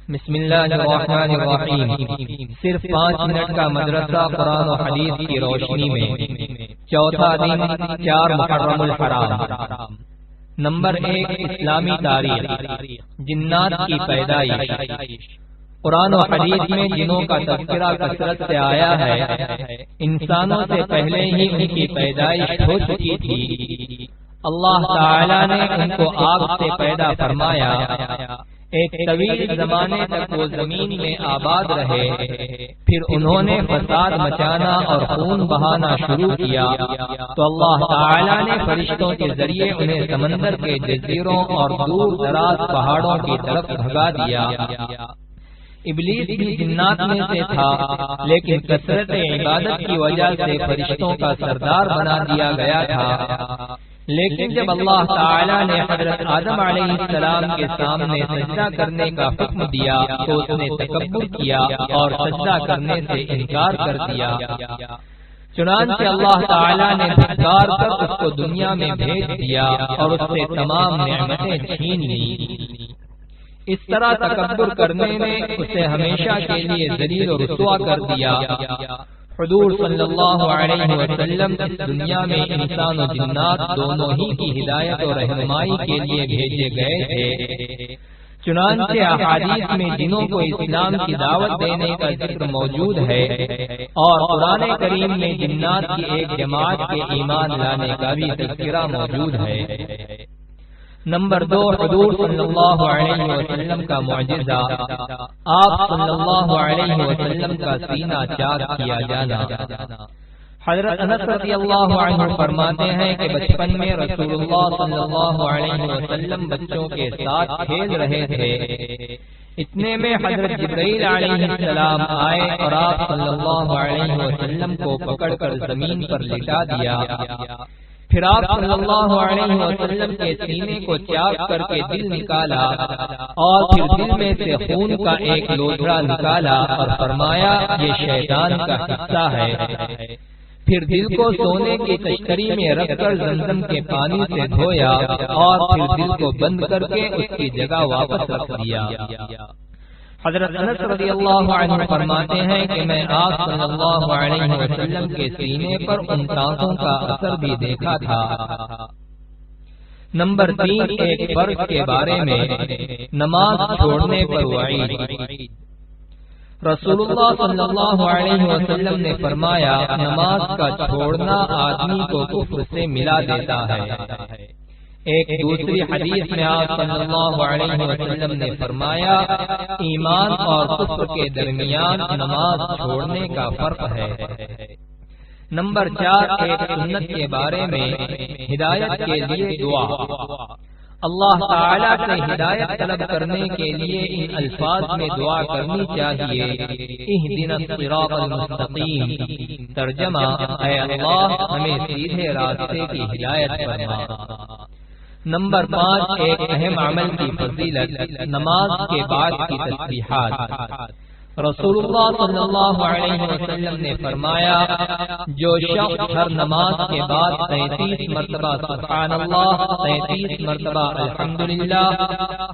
بسم اللہ الرحمن الرحیم۔ صرف 5 منٹ کا مدرسہ قرآن و حدیث کی روشنی میں چوتھا دن 4 محرم الحرام۔ نمبر 1، اسلامی تاریخ، جنات کی پیدائش۔ قرآن و حدیث میں جنوں کا تذکرہ کثرت سے آیا ہے۔ انسانوں سے پہلے ہی ان کی پیدائش ہو چکی تھی۔ اللہ تعالی نے ان کو آگ سے پیدا فرمایا۔ ایک طویل زمانے تک وہ زمین میں آباد رہے، پھر انہوں نے فساد مچانا اور خون بہانا شروع کیا تو اللہ تعالی نے فرشتوں کے ذریعے انہیں سمندر کے جزیروں اور دور دراز پہاڑوں کی طرف بھگا دیا۔ ابلیس بھی جنات میں سے تھا، لیکن کثرت عبادت کی وجہ سے فرشتوں کا سردار بنا دیا گیا تھا۔ لیکن جب اللہ تعالی نے حضرت آدم علیہ السلام کے سامنے سجدہ کرنے کا حکم دیا تو اس نے تکبر کیا اور سجدہ کرنے سے انکار کر دیا۔ چنانچہ اللہ تعالی نے دھکار کر اس کو دنیا میں بھیج دیا اور اس سے تمام نعمتیں چھین لی۔ اس طرح تکبر کرنے نے اسے ہمیشہ کے لیے ذلیل و رسوا کر دیا۔ حضور صلی اللہ علیہ وسلم اس دنیا میں انسان و جنات دونوں ہی کی ہدایت و رہنمائی کے لیے بھیجے گئے تھے۔ چنانچہ احادیث میں جنوں کو اسلام کی دعوت دینے کا ذکر موجود ہے، اور قرآن کریم میں جنات کی ایک جماعت کے ایمان لانے کا بھی تذکرہ موجود ہے۔ نمبر 2، حضور صلی اللہ علیہ وسلم کا معجزہ، آپ صلی اللہ علیہ وسلم کا سینہ چاک کیا جانا۔ حضرت انس رضی اللہ عنہ فرماتے ہیں کہ بچپن میں رسول اللہ صلی اللہ علیہ وسلم بچوں کے ساتھ کھیل رہے تھے۔ اتنے میں حضرت جبرائیل علیہ السلام آئے اور آپ صلی اللہ علیہ وسلم کو پکڑ کر زمین پر لٹا دیا۔ پھر آپ صلی اللہ علیہ وسلم کے سینے کو چاک کر کے دل نکالا اور پھر دل میں سے خون کا ایک لوتھڑا نکالا اور فرمایا یہ شیطان کا حصہ ہے۔ پھر دل کو سونے کی تشتری میں رکھ کر زمزم کے پانی سے دھویا اور پھر دل کو بند کر کے اس کی جگہ واپس رکھ دیا۔ حضرت انس رضی اللہ عنہ فرماتے ہیں کہ میں آپ صلی اللہ علیہ وسلم کے سینے پر ان ٹانکوں کا اثر بھی دیکھا تھا۔ نمبر 3، ایک فرض کے بارے میں، نماز چھوڑنے پر وعید۔ رسول اللہ صلی اللہ علیہ وسلم نے فرمایا نماز کا چھوڑنا آدمی کو کفر سے ملا دیتا ہے۔ ایک دوسری حدیث میں آپ صلی اللہ علیہ وسلم نے فرمایا ایمان اور کفر کے درمیان نماز چھوڑنے کا فرق ہے۔ نمبر 4، ایک سنت کے بارے میں، ہدایت کے لیے دعا۔ اللہ تعالیٰ سے ہدایت طلب کرنے کے لیے ان الفاظ میں دعا کرنی چاہیے، اہدنا الصراط المستقیم، ترجمہ اے اللہ ہمیں سیدھے راستے کی ہدایت فرما۔ نمبر 5، ایک اہم عمل کی فضیلت، نماز کے بعد کی تسبیحات۔ رسول اللہ صلی اللہ علیہ وسلم نے فرمایا جو شخص ہر نماز کے بعد 33 مرتبہ سبحان اللہ، 33 مرتبہ الحمدللہ،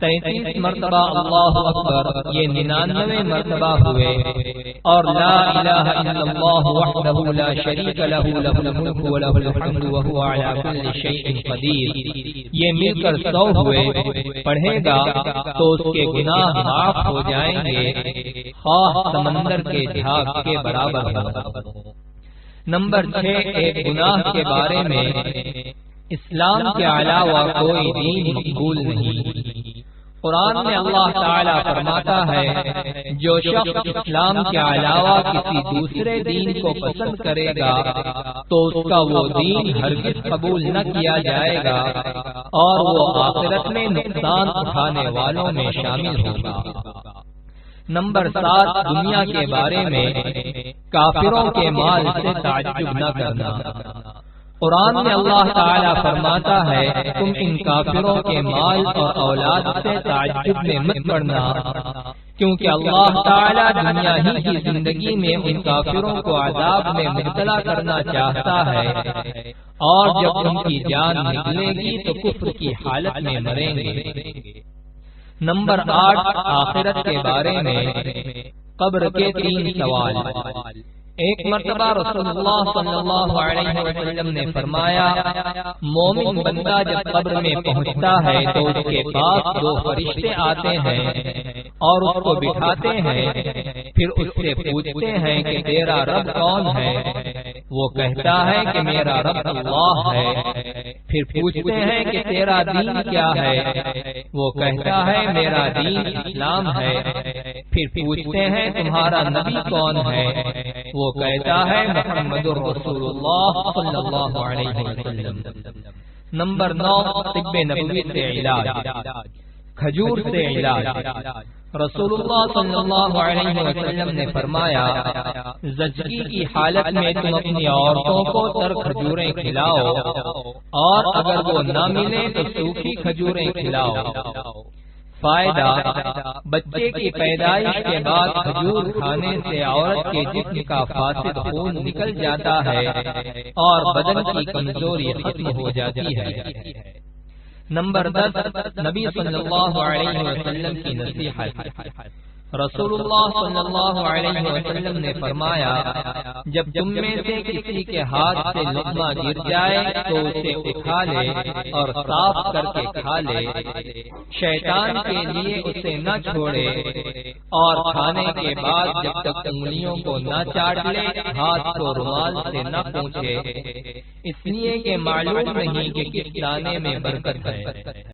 33 مرتبہ اللہ اکبر، یہ 99 مرتبہ ہوئے، اور لا الہ الا اللہ وحدہ لا شریک لہ لہ الملک ولہ الحمد وہو علی کل شیء قدیر، یہ مل کر 100 ہوئے، پڑھے گا تو اس کے گناہ معاف ہو جائیں گے، سمندر کے جھاگ کے برابر ہو۔ نمبر 6، ایک گناہ کے بارے میں، اسلام کے علاوہ کوئی دین مقبول نہیں۔ قرآن میں اللہ تعالیٰ فرماتا ہے جو شخص اسلام کے علاوہ کسی دوسرے دین کو پسند کرے گا تو اس کا وہ دین ہرگز قبول نہ کیا جائے گا اور وہ آخرت میں نقصان اٹھانے والوں میں شامل ہوگا۔ نمبر 7، دنیا کے بارے میں، کافروں کے مال سے تعجب نہ کرنا۔ قرآن میں اللہ تعالیٰ فرماتا ہے تم ان کافروں کے مال اور اولاد سے تعجب میں مت پڑنا، کیونکہ اللہ تعالیٰ دنیا ہی کی زندگی میں ان کافروں کو عذاب میں مبتلا کرنا چاہتا ہے، اور جب ان کی جان نکلے گی تو کفر کی حالت میں مریں گے۔ نمبر 8 آخرت کے بارے میں قبر کے 3 سوال۔ ایک مرتبہ رسول اللہ صلی اللہ علیہ وسلم نے فرمایا، مومن بندہ جب قبر میں پہنچتا ہے تو اس کے پاس 2 فرشتے آتے ہیں اور اس کو بٹھاتے ہیں، پھر اس سے پوچھتے ہیں کہ تیرا رب کون ہے؟ وہ کہتا ہے کہ میرا رب اللہ ہے۔ پھر پوچھتے ہیں کہ تیرا دین کیا ہے؟ وہ کہتا ہے میرا دین اسلام ہے۔ پھر پوچھتے ہیں تمہارا نبی کون ہے؟ وہ کہتا ہے محمد رسول اللہ صلی اللہ علیہ وسلم۔ نمبر 9 طب نبوی سے علاج، کھجور سے علاج۔ رسول اللہ صلی اللہ علیہ وسلم نے فرمایا، زچگی کی حالت میں تم اپنی عورتوں کو تر کھجوریں کھلاؤ اور اگر وہ نہ ملے تو سوکھی کھجوریں کھلاؤ۔ فائدہ، بچے کی پیدائش کے بعد کھجور کھانے سے عورت کے جسم کا فاسد خون نکل جاتا ہے اور بدن کی کمزوری ختم ہو جاتی ہے۔ نمبر 10 نبی صلی اللہ علیہ وسلم کی نصیحت۔ رسول اللہ صلی اللہ علیہ وسلم نے فرمایا، جب تم میں سے کسی کے ہاتھ سے لقمہ گر جائے تو اسے اٹھا لے اور صاف کر کے کھا لے، شیطان کے لیے اسے نہ چھوڑے، اور کھانے کے بعد جب تک انگلیوں کو نہ چاٹ لے ہاتھ کو رومال سے نہ پونچھے، اس لیے کہ معلوم نہیں کہ کس دانے میں برکت ہے۔